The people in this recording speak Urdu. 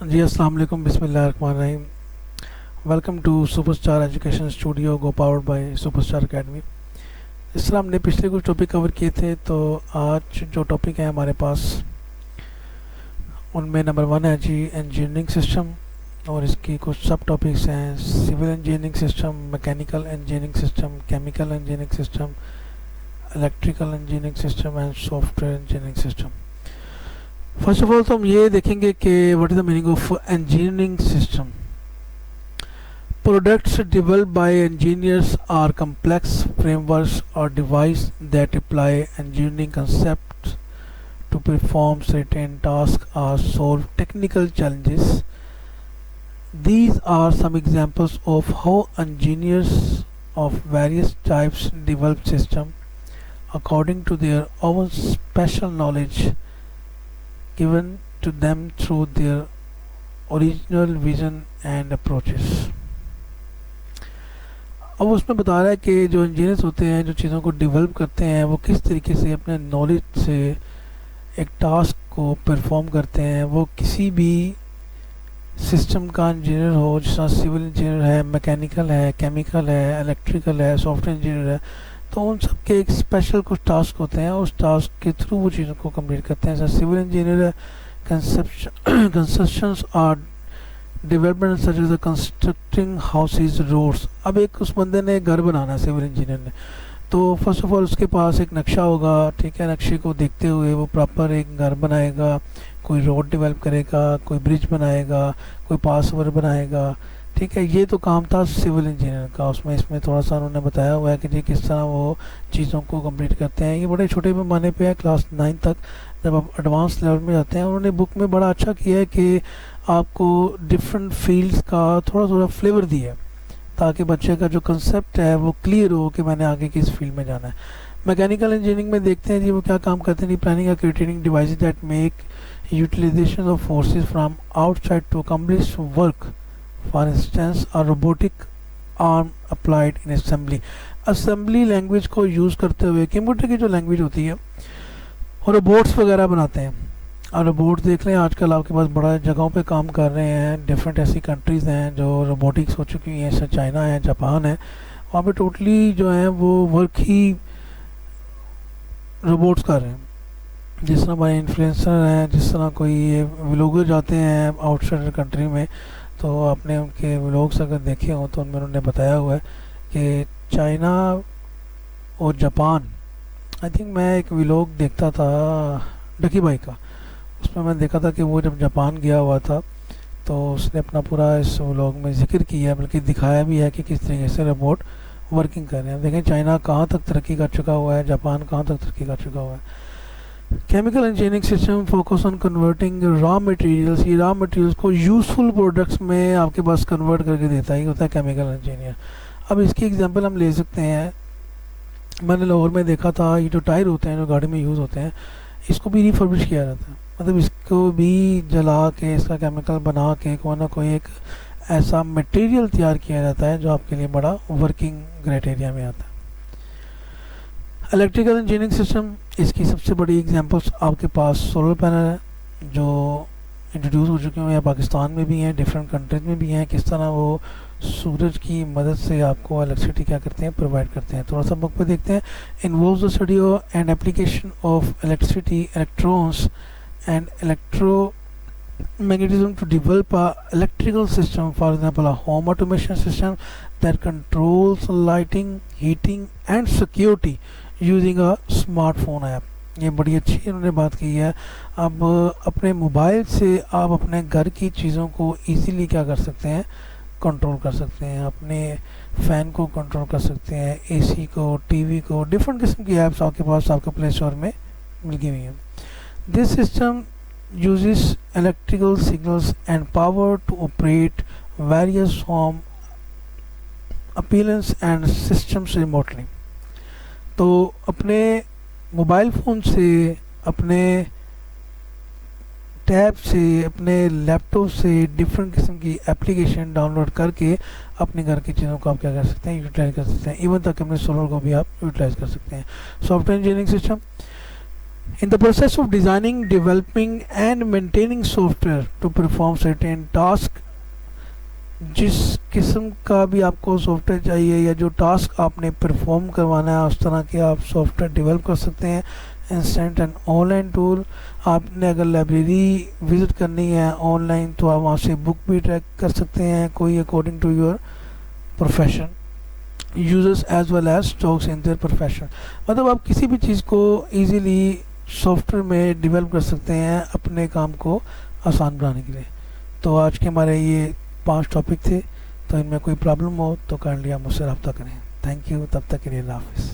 جی السلام علیکم، بسم اللہ الرحمن الرحیم. Welcome to super star education studio go powered by super star academy. اس طرح ہم نے پچھلے کچھ ٹاپک کور کیے تھے، تو آج جو ٹاپک ہیں ہمارے پاس ان میں نمبر 1 ہے جی انجینئرنگ سسٹم، اور اس کی کچھ سب ٹاپکس ہیں: civil engineering system, mechanical engineering system, chemical engineering system, electrical engineering system and soft ware engineering system. First of all تو ہم یہ دیکھیں گے کہ what is the meaning of engineering system. Products developed by engineers are complex frameworks or devices that apply engineering concepts to perform certain tasks or solve technical challenges. These are some examples of how engineers of various types develop systems according to their own special knowledge given to them through their original vision and approaches. اب اس میں بتا رہا ہے کہ جو انجینئرس ہوتے ہیں، جو چیزوں کو ڈیولپ کرتے ہیں، وہ کس طریقے سے اپنے نالج سے ایک ٹاسک کو پرفارم کرتے ہیں. وہ کسی بھی سسٹم کا انجینئر ہو، جس طرح سول انجینئر ہے، میکینیکل ہے، کیمیکل ہے، الیکٹریکل ہے، سافٹ ویئر انجینئر ہے، تو ان سب کے ایک اسپیشل کچھ ٹاسک ہوتے ہیں. اس ٹاسک کے تھرو وہ چیزوں کو کمپلیٹ کرتے ہیں. جیسے سول انجینئر ہے، constructions are development such as constructing houses, roads. اب ایک اس بندے نے گھر بنانا ہے، سول انجینئر نے، تو فرسٹ آف آل اس کے پاس ایک نقشہ ہوگا. ٹھیک ہے، نقشے کو دیکھتے ہوئے وہ پراپر ایک گھر بنائے گا، کوئی روڈ ڈیولپ کرے گا، کوئی برج بنائے گا، کوئی پاس اوور بنائے گا. ٹھیک ہے، یہ تو کام تھا سول انجینئر کا. اس میں تھوڑا سا انہوں نے بتایا ہوا ہے کہ جی کس طرح وہ چیزوں کو کمپلیٹ کرتے ہیں. یہ بڑے چھوٹے پیمانے پہ ہے، کلاس 9 تک. جب آپ ایڈوانس لیول میں جاتے ہیں، انہوں نے بک میں بڑا اچھا کیا ہے کہ آپ کو ڈفرینٹ فیلڈز کا تھوڑا فلیور دیا ہے، تاکہ بچے کا جو کنسیپٹ ہے وہ کلیئر ہو کہ میں نے آگے کس فیلڈ میں جانا ہے. میکینیکل انجینئرنگ میں دیکھتے ہیں جی وہ کیا کام کرتے ہیں. پلاننگ اور creating devices that make utilisation of forces from outside to accomplish work. For instance a robotic arm applied in assembly. Assembly language کو یوز کرتے ہوئے، کمپیوٹر کی جو لینگویج ہوتی ہے، اور روبوٹس وغیرہ بناتے ہیں. اور روبوٹ دیکھ لیں، آج کل آپ کے پاس بڑا جگہوں پہ کام کر رہے ہیں. ڈفرینٹ ایسی کنٹریز ہیں جو روبوٹکس ہو چکی ہیں، جیسے چائنا ہے، جاپان ہے. وہاں پہ ٹوٹلی جو ہیں وہ ورک ہی روبوٹس کر رہے ہیں. جس طرح ہمارے انفلوئنسر ہیں، جس طرح کوئی ولاگر جاتے ہیں آؤٹ سائڈر کنٹری میں، تو آپ نے ان کے ولاگس اگر دیکھے ہوں تو ان میں انہوں نے بتایا ہوا ہے کہ چائنا اور جاپان. آئی تھنک میں ایک ولاگ دیکھتا تھا ڈکی بھائی کا، اس میں دیکھا تھا کہ وہ جب جاپان گیا ہوا تھا تو اس نے اپنا پورا اس ولاگ میں ذکر کیا، بلکہ دکھایا بھی ہے کہ کس طریقے سے روبوٹ ورکنگ کر رہے ہیں. دیکھیں چائنا کہاں تک ترقی کر چکا ہوا ہے، جاپان کہاں تک ترقی کر چکا ہوا ہے. Chemical engineering system focus on converting raw materials. یہ را مٹیریلس کو یوزفل پروڈکٹس میں آپ کے پاس کنورٹ کر کے دیتا ہے، یہ ہوتا ہے کیمیکل انجینئر. اب اس کی ایگزامپل ہم لے سکتے ہیں. میں نے لاہور میں دیکھا تھا، یہ جو ٹائر ہوتے ہیں جو گاڑی میں یوز ہوتے ہیں، اس کو بھی ریفربش کیا جاتا ہے. مطلب اس کو بھی جلا کے، اس کا کیمیکل بنا کے کوئی نہ کوئی ایک ایسا مٹیریل تیار کیا جاتا ہے جو آپ کے لیے بڑا ورکنگ کرائٹیریا میں آتا ہے. الیکٹریکل انجینئرنگ سسٹم، اس کی سب سے بڑی ایگزامپلس آپ کے پاس سولر پینل ہے، جو انٹروڈیوس ہو چکے ہیں، پاکستان میں بھی ہیں، ڈفرینٹ کنٹریز میں بھی ہیں. کس طرح وہ سورج کی مدد سے آپ کو الیکٹریسٹی کیا کرتے ہیں، پرووائڈ کرتے ہیں. تھوڑا سا بک پہ دیکھتے ہیں. Involves the study and application of electricity, electrons and electromagnetism to develop a electrical system. For example, a home automation system that controls lighting, heating and security using a smartphone app. یہ بڑی اچھی انہوں نے بات کی ہے. اب اپنے موبائل سے آپ اپنے گھر کی چیزوں کو ایزیلی کیا کر سکتے ہیں، کنٹرول کر سکتے ہیں. اپنے فین کو کنٹرول کر سکتے ہیں، اے سی کو، ٹی وی کو. ڈفرینٹ قسم کی ایپس آپ کے پاس آپ کے پلے اسٹور میں مل گئی ہوئی ہیں. This system uses electrical signals and power to operate various home appliances and systems remotely. تو اپنے موبائل فون سے، اپنے ٹیب سے، اپنے لیپ ٹاپ سے ڈفرینٹ قسم کی اپلیکیشن ڈاؤن لوڈ کر کے اپنے گھر کی چیزوں کو آپ کیا کر سکتے ہیں، یوٹیلائز کر سکتے ہیں. ایون تک اپنے سولر کو بھی آپ یوٹیلائز کر سکتے ہیں. Soft ware engineering system, In the process of designing, developing and maintaining software to perform certain task, جس قسم کا بھی آپ کو سافٹ ویئر چاہیے یا جو ٹاسک آپ نے پرفارم کروانا ہے اس طرح کے آپ سافٹ ویئر ڈیولپ کر سکتے ہیں. Instant and online tool, آپ نے اگر لائبریری وزٹ کرنی ہے آن لائن تو آپ وہاں سے بک بھی ٹریک کر سکتے ہیں کوئی according to your profession. Users as well as stocks in their profession, مطلب آپ کسی بھی چیز کو ایزیلی سافٹ ویئر میں ڈیولپ کر سکتے ہیں اپنے کام کو آسان بنانے کے لیے. تو آج کے ہمارے یہ 5 ٹاپک تھے، تو ان میں کوئی پرابلم ہو تو کائنڈلی آپ مجھ سے رابطہ کریں. تھینک یو، تب تک کے لیے اللہ حافظ.